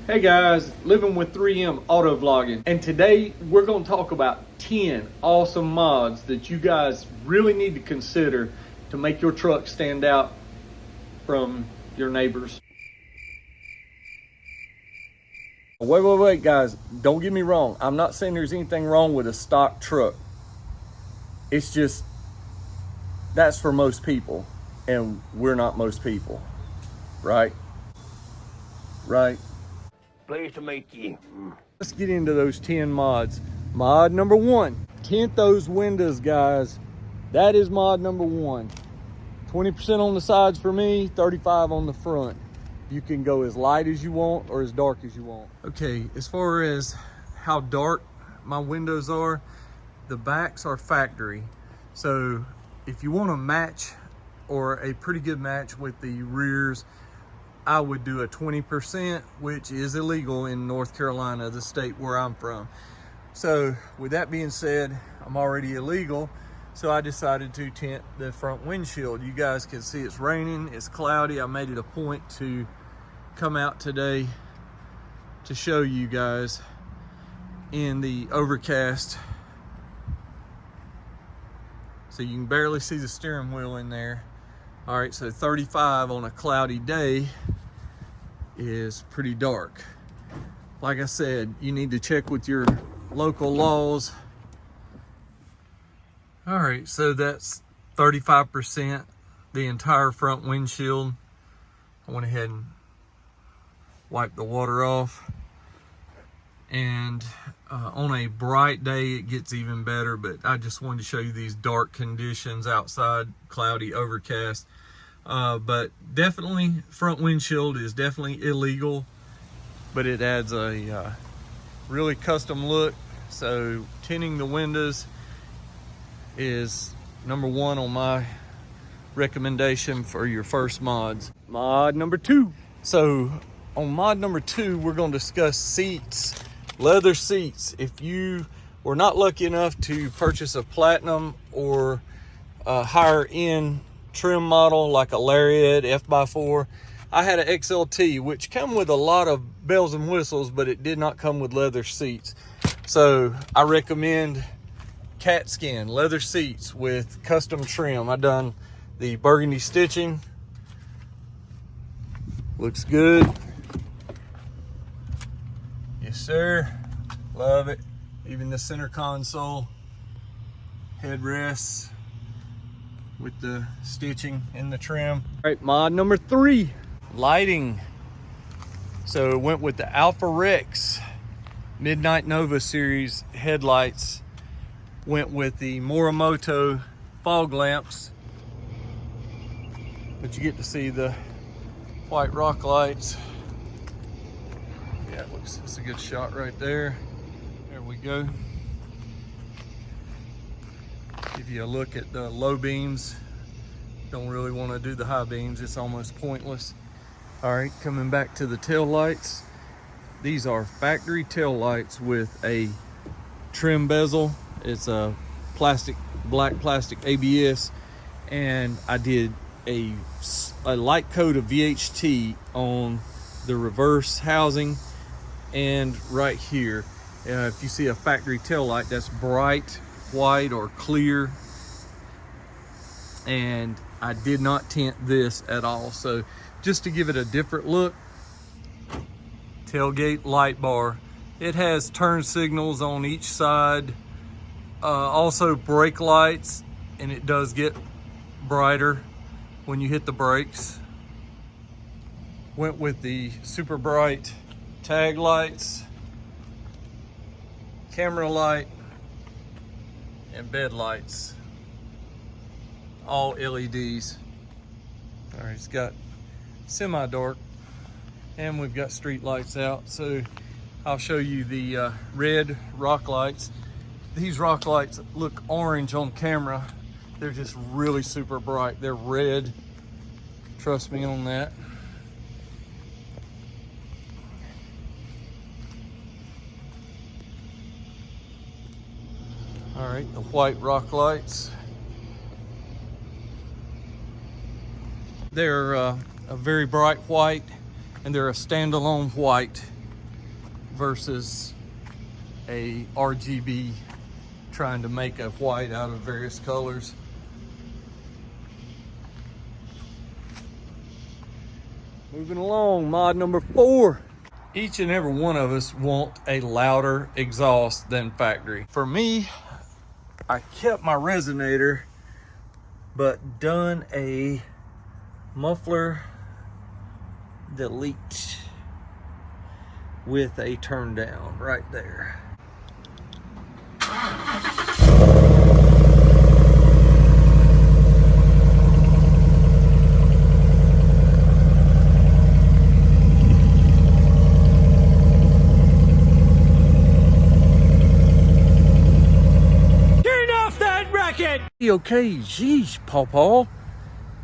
Hey guys, living with 3M auto vlogging, and today we're going to talk about 10 awesome mods that you guys really need to consider to make your truck stand out from your neighbors. Wait guys, don't get me wrong. I'm not saying there's anything wrong with a stock truck. It's just that's for most people, and we're not most people, right? Pleased to meet you. Let's get into those 10 mods. Mod number 1, tint those windows, guys. That is mod number 1. 20% on the sides for me, 35 on the front. You can go as light as you want or as dark as you want. Okay, as far as how dark my windows are, the backs are factory. So if you want to match, or a pretty good match with the rears, I would do a 20%, which is illegal in North Carolina, the state where I'm from. So with that being said, I'm already illegal, so I decided to tint the front windshield. You guys can see it's raining, it's cloudy. I made it a point to come out today to show you guys in the overcast. So you can barely see the steering wheel in there. All right, so 35 on a cloudy day is pretty dark. Like I said, you need to check with your local laws. All right, so that's 35%, the entire front windshield. I went ahead and wiped the water off. And on a bright day, it gets even better, but I just wanted to show you these dark conditions outside, cloudy, overcast. But definitely, front windshield is definitely illegal, but it adds a really custom look. So tinting the windows is number 1 on my recommendation for your first mods. Mod number 2. So on mod number 2, we're going to discuss seats, leather seats. If you were not lucky enough to purchase a platinum or a higher end trim model like a Lariat F x4, I had an XLT, which come with a lot of bells and whistles, but it did not come with leather seats. So I recommend cat skin leather seats with custom trim. I done the burgundy stitching, looks good. Yes sir, love it. Even the center console headrests with the stitching in the trim. All right, mod number 3, lighting. So it went with the Alpha Rex Midnight Nova series headlights. Went with the Morimoto fog lamps, but you get to see the white rock lights. Yeah, it's a good shot right there. There we go. Give you a look at the low beams. Don't really want to do the high beams, it's almost pointless. All right, coming back to the tail lights. These are factory tail lights with a trim bezel. It's a black plastic ABS, and I did a light coat of VHT on the reverse housing and right here. If you see a factory tail light, that's bright white or clear, and I did not tint this at all. So just to give it a different look. Tailgate light bar, it has turn signals on each side, also brake lights, and it does get brighter when you hit the brakes. Went with the super bright tag lights, camera light, and bed lights, all LEDs. All right, it's got semi-dark, and we've got street lights out. So I'll show you the red rock lights. These rock lights look orange on camera. They're just really super bright. They're red, trust me on that. All right, the white rock lights. They're a very bright white, and they're a standalone white. versus a RGB trying to make a white out of various colors. Moving along, mod number 4. Each and every one of us want a louder exhaust than factory. For me, I kept my resonator, but done a muffler delete with a turn down right there. Okay, geez, Paw.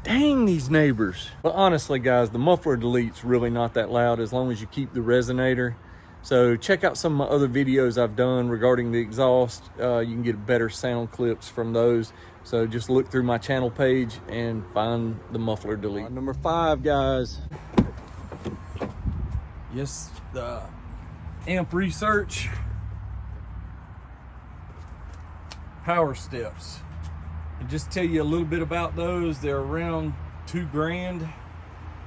Dang these neighbors. But honestly, guys, the muffler delete's really not that loud as long as you keep the resonator. So check out some of my other videos I've done regarding the exhaust. You can get better sound clips from those. So just look through my channel page and find the muffler delete. Number 5, guys. Yes, the amp research. Power steps. And just tell you a little bit about those. They're around $2,000.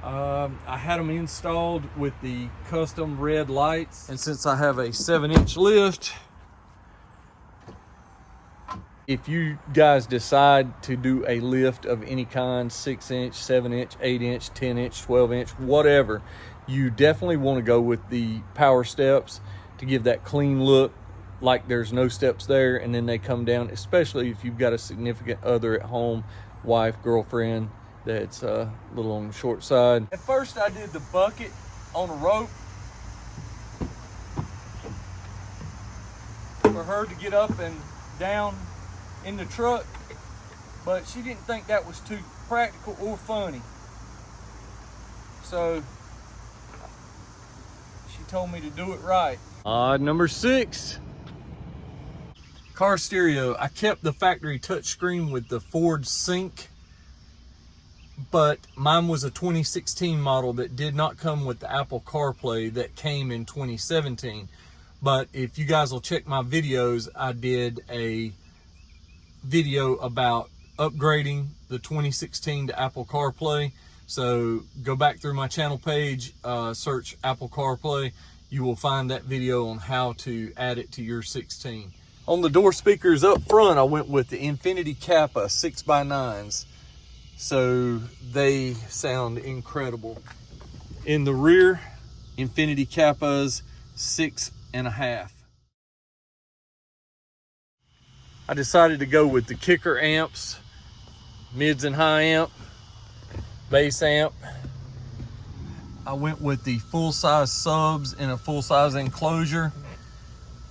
I had them installed with the custom red lights. And since I have a 7-inch lift, if you guys decide to do a lift of any kind, 6-inch, 7-inch, 8-inch, 10-inch, 12-inch, whatever, you definitely want to go with the power steps to give that clean look, like there's no steps there, and then they come down, especially if you've got a significant other at home, wife, girlfriend, that's a little on the short side. At first I did the bucket on a rope for her to get up and down in the truck, but she didn't think that was too practical or funny. So she told me to do it right. Number 6. Car stereo. I kept the factory touchscreen with the Ford Sync, but mine was a 2016 model that did not come with the Apple CarPlay that came in 2017. But if you guys will check my videos, I did a video about upgrading the 2016 to Apple CarPlay. So go back through my channel page, search Apple CarPlay. You will find that video on how to add it to your 16. On the door speakers up front, I went with the Infinity Kappa 6x9s. So they sound incredible. In the rear, Infinity Kappas 6.5. I decided to go with the kicker amps, mids and high amp, bass amp. I went with the full-size subs in a full-size enclosure.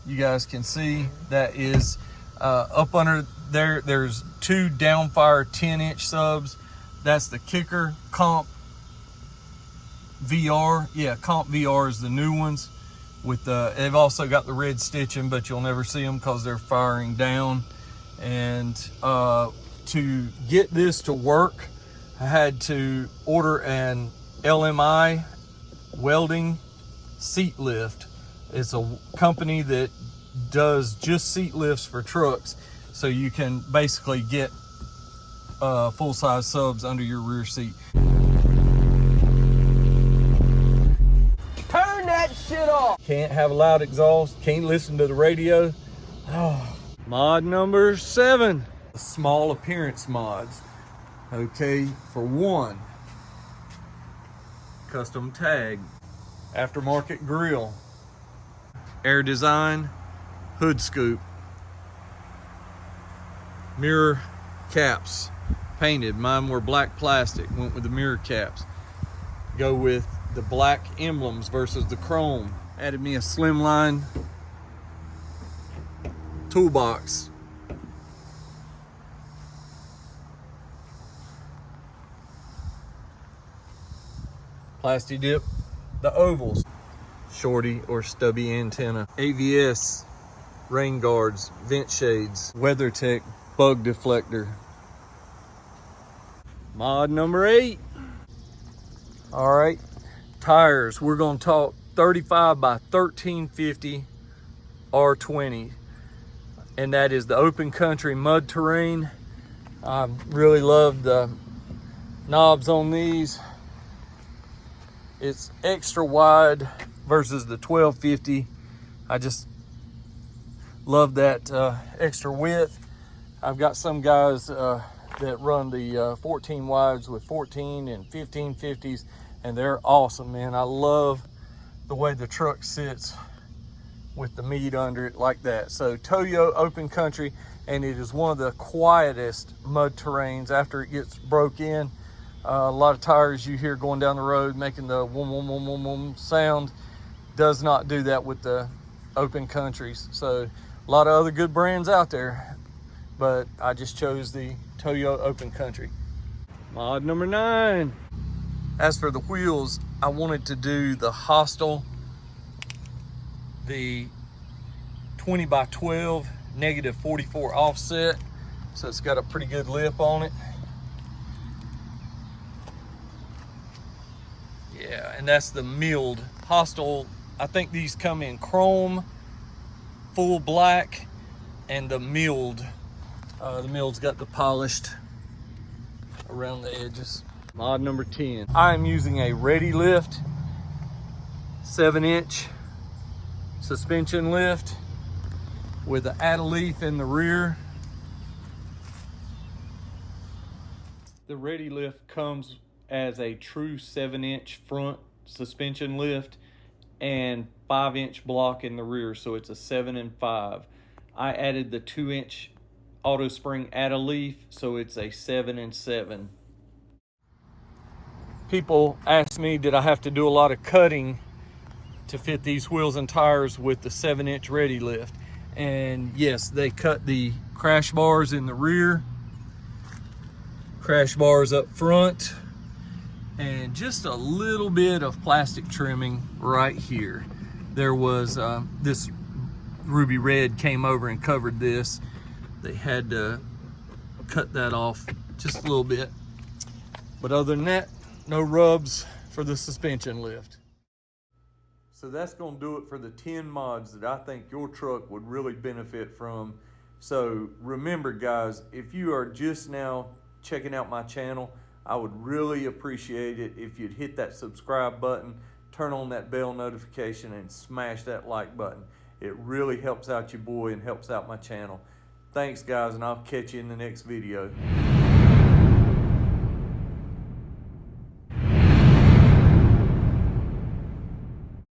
You guys can see that is up under there. There's 2 downfire 10-inch subs. That's the kicker Comp VR. Yeah, Comp VR is the new ones. With they've also got the red stitching, but you'll never see them because they're firing down. And to get this to work, I had to order an LMI welding seat lift. It's a company that does just seat lifts for trucks, so you can basically get full-size subs under your rear seat. Turn that shit off. Can't have a loud exhaust, can't listen to the radio. Oh. Mod number 7. Small appearance mods. Okay, for 1, custom tag, aftermarket grill, air design, hood scoop, mirror caps, painted. Mine were black plastic, went with the mirror caps. Go with the black emblems versus the chrome. Added me a slimline toolbox. Plasti dip the ovals. Shorty or stubby antenna. AVS, rain guards, vent shades, WeatherTech bug deflector. Mod number 8. All right, tires. We're gonna talk 35 by 1350 R20, and that is the open country mud terrain. I really love the knobs on these. It's extra wide versus the 1250. I just love that extra width. I've got some guys that run the 14 wides with 14 and 1550s, and they're awesome, man. I love the way the truck sits with the meat under it like that. So Toyo open country, and it is one of the quietest mud terrains after it gets broke in. A lot of tires you hear going down the road making the wum wum wum wum wum sound. Does not do that with the open countries. So a lot of other good brands out there, but I just chose the Toyo open country. Mod number 9. As for the wheels, I wanted to do the Hostel, the 20 by 12 negative 44 offset, so it's got a pretty good lip on it. Yeah, and that's the milled Hostel. I think these come in chrome, full black, and the milled. The milled's got the polished around the edges. Mod number 10. I am using a Ready Lift 7-inch suspension lift with an add-a-leaf in the rear. The Ready Lift comes as a true 7-inch front suspension lift and 5-inch block in the rear, so it's a 7 and 5. I added the 2-inch auto spring add-a-leaf, so it's a 7 and 7. People ask me, did I have to do a lot of cutting to fit these wheels and tires with the 7-inch Ready Lift? And yes, they cut the crash bars in the rear, crash bars up front, and just a little bit of plastic trimming right here. There was this ruby red came over and covered this. They had to cut that off just a little bit. But other than that, no rubs for the suspension lift. So that's gonna do it for the 10 mods that I think your truck would really benefit from. So remember guys, if you are just now checking out my channel, I would really appreciate it if you'd hit that subscribe button, turn on that bell notification, and smash that like button. It really helps out your boy and helps out my channel. Thanks guys, and I'll catch you in the next video.